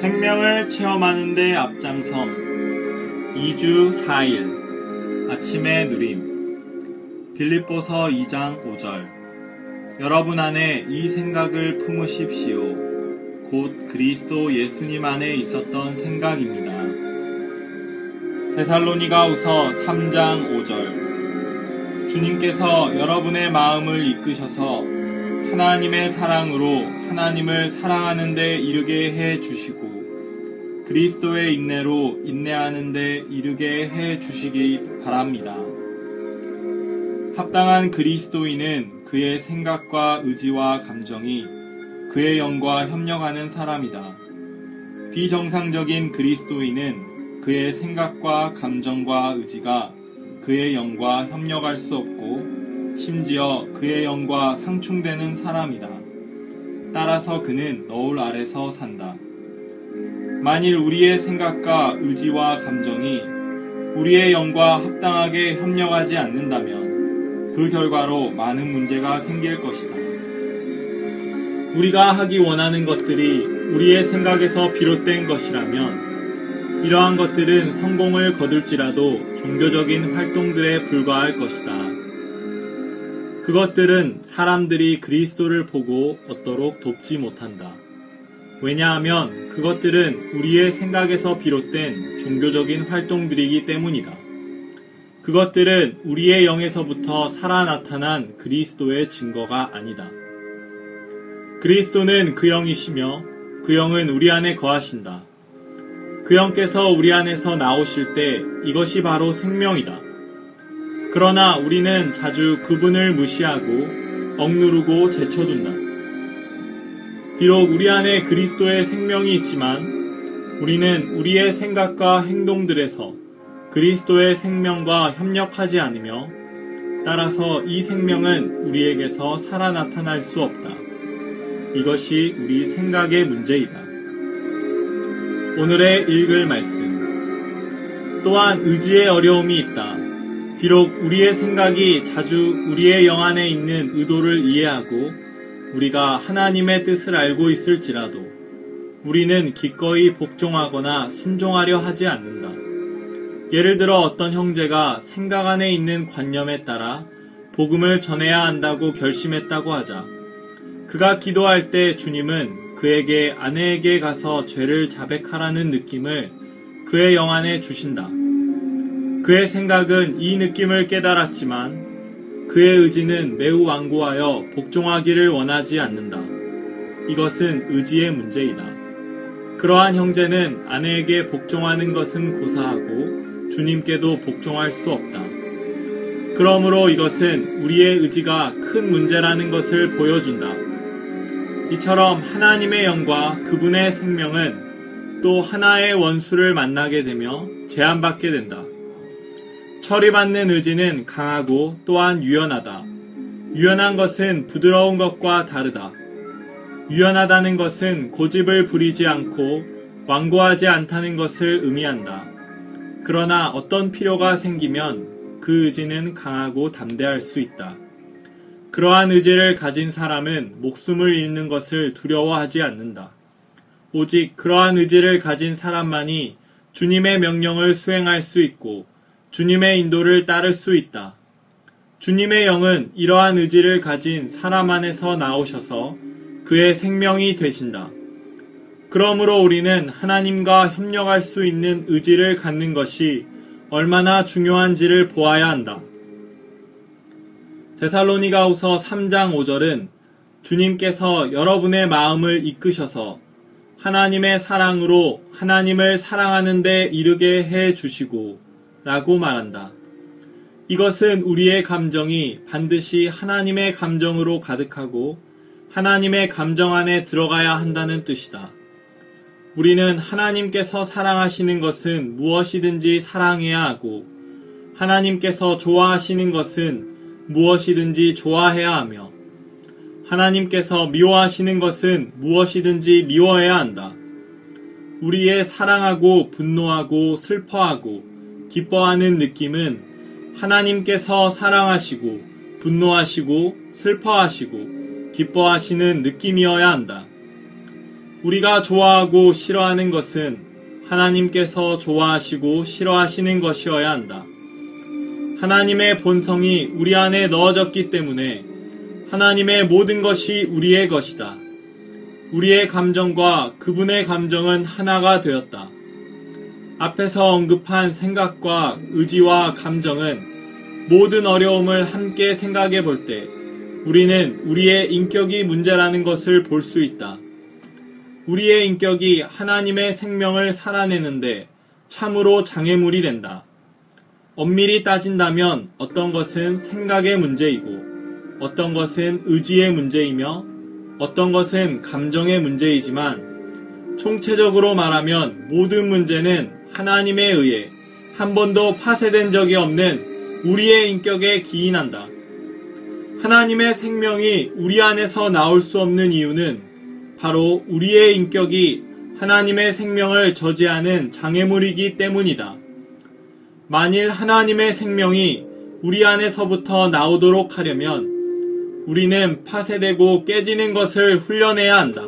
생명을 체험하는 데 앞장섬 2주 4일 아침의 누림 빌립보서 2장 5절 여러분 안에 이 생각을 품으십시오. 곧 그리스도 예수님 안에 있었던 생각입니다. 데살로니가후서 3장 5절 주님께서 여러분의 마음을 이끄셔서 하나님의 사랑으로 하나님을 사랑하는 데 이르게 해 주시고 그리스도의 인내로 인내하는 데 이르게 해 주시기 바랍니다. 합당한 그리스도인은 그의 생각과 의지와 감정이 그의 영과 협력하는 사람이다. 비정상적인 그리스도인은 그의 생각과 감정과 의지가 그의 영과 협력할 수 없고 심지어 그의 영과 상충되는 사람이다. 따라서 그는 너울 아래서 산다. 만일 우리의 생각과 의지와 감정이 우리의 영과 합당하게 협력하지 않는다면 그 결과로 많은 문제가 생길 것이다. 우리가 하기 원하는 것들이 우리의 생각에서 비롯된 것이라면 이러한 것들은 성공을 거둘지라도 종교적인 활동들에 불과할 것이다. 그것들은 사람들이 그리스도를 보고 얻도록 돕지 못한다. 왜냐하면 그것들은 우리의 생각에서 비롯된 종교적인 활동들이기 때문이다. 그것들은 우리의 영에서부터 살아 나타난 그리스도의 증거가 아니다. 그리스도는 그 영이시며 그 영은 우리 안에 거하신다. 그 영께서 우리 안에서 나오실 때 이것이 바로 생명이다. 그러나 우리는 자주 그분을 무시하고 억누르고 제쳐둔다. 비록 우리 안에 그리스도의 생명이 있지만 우리는 우리의 생각과 행동들에서 그리스도의 생명과 협력하지 않으며 따라서 이 생명은 우리에게서 살아 나타날 수 없다. 이것이 우리 생각의 문제이다. 오늘의 읽을 말씀. 또한 의지의 어려움이 있다. 비록 우리의 생각이 자주 우리의 영 안에 있는 의도를 이해하고 우리가 하나님의 뜻을 알고 있을지라도 우리는 기꺼이 복종하거나 순종하려 하지 않는다. 예를 들어 어떤 형제가 생각 안에 있는 관념에 따라 복음을 전해야 한다고 결심했다고 하자. 그가 기도할 때 주님은 그에게 아내에게 가서 죄를 자백하라는 느낌을 그의 영 안에 주신다. 그의 생각은 이 느낌을 깨달았지만 그의 의지는 매우 완고하여 복종하기를 원하지 않는다. 이것은 의지의 문제이다. 그러한 형제는 아내에게 복종하는 것은 고사하고 주님께도 복종할 수 없다. 그러므로 이것은 우리의 의지가 큰 문제라는 것을 보여준다. 이처럼 하나님의 영과 그분의 생명은 또 하나의 원수를 만나게 되며 제한받게 된다. 처리받는 의지는 강하고 또한 유연하다. 유연한 것은 부드러운 것과 다르다. 유연하다는 것은 고집을 부리지 않고 완고하지 않다는 것을 의미한다. 그러나 어떤 필요가 생기면 그 의지는 강하고 담대할 수 있다. 그러한 의지를 가진 사람은 목숨을 잃는 것을 두려워하지 않는다. 오직 그러한 의지를 가진 사람만이 주님의 명령을 수행할 수 있고 주님의 인도를 따를 수 있다. 주님의 영은 이러한 의지를 가진 사람 안에서 나오셔서 그의 생명이 되신다. 그러므로 우리는 하나님과 협력할 수 있는 의지를 갖는 것이 얼마나 중요한지를 보아야 한다. 데살로니가후서 3장 5절은 주님께서 여러분의 마음을 이끄셔서 하나님의 사랑으로 하나님을 사랑하는 데 이르게 해 주시고 라고 말한다. 이것은 우리의 감정이 반드시 하나님의 감정으로 가득하고 하나님의 감정 안에 들어가야 한다는 뜻이다. 우리는 하나님께서 사랑하시는 것은 무엇이든지 사랑해야 하고 하나님께서 좋아하시는 것은 무엇이든지 좋아해야 하며 하나님께서 미워하시는 것은 무엇이든지 미워해야 한다. 우리의 사랑하고 분노하고 슬퍼하고 기뻐하는 느낌은 하나님께서 사랑하시고 분노하시고 슬퍼하시고 기뻐하시는 느낌이어야 한다. 우리가 좋아하고 싫어하는 것은 하나님께서 좋아하시고 싫어하시는 것이어야 한다. 하나님의 본성이 우리 안에 넣어졌기 때문에 하나님의 모든 것이 우리의 것이다. 우리의 감정과 그분의 감정은 하나가 되었다. 앞에서 언급한 생각과 의지와 감정은 모든 어려움을 함께 생각해 볼 때 우리는 우리의 인격이 문제라는 것을 볼 수 있다. 우리의 인격이 하나님의 생명을 살아내는데 참으로 장애물이 된다. 엄밀히 따진다면 어떤 것은 생각의 문제이고 어떤 것은 의지의 문제이며 어떤 것은 감정의 문제이지만 총체적으로 말하면 모든 문제는 하나님에 의해 한 번도 파쇄된 적이 없는 우리의 인격에 기인한다. 하나님의 생명이 우리 안에서 나올 수 없는 이유는 바로 우리의 인격이 하나님의 생명을 저지하는 장애물이기 때문이다. 만일 하나님의 생명이 우리 안에서부터 나오도록 하려면 우리는 파쇄되고 깨지는 것을 훈련해야 한다.